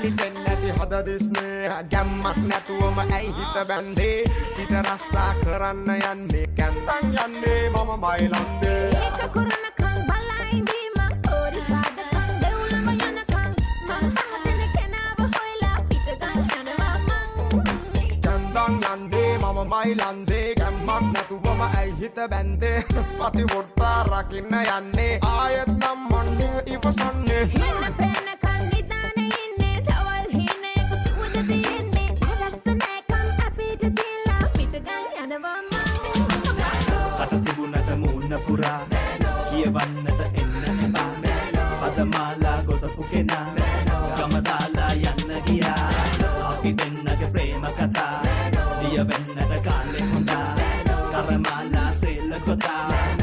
දිලිසෙන්නැති හොද දිස්නේ ගැම්මක් නැතුවම ඇයි හිත බැන්දේ පිට රස්සා කරන්න යන්නේ කැන්තන් යන්නේ මම මයිලන්දේ ඒක කරනකන් බලා ඉඳීම ඕරිසාදකන් දෙවුලම යනකන් මම පහදෙන කෙනාව හොයලා පිටගන් යනවා මං කැන්තන් යන්නේ මම මයිලන්දේ ගැම්මක් නැතුවම ඇයි හිත බැන්දේ පතිවෘත්තා රකින්න යන්නේ ආයෙත් නම් මොන්නේ ඉවසන්නේ මෙන්න පේනකන් නිදානේ ඉන්නේ තවල් හීනේ කුසුමද තියෙන්නේ රස නැකන් අපිට තියලා පිටගන් යනවා මං කට තිබුණට මූණ පුරා කියවන්නට එන්න එපා පදමාලා ගොඩපු කෙනා ගම දාලා යන්න ගියා අපි දෙන්නගේ ප්‍රේම කතා ලියවෙන්නට කාලේ හොඳා කරමාලා සෙල්ල කොටා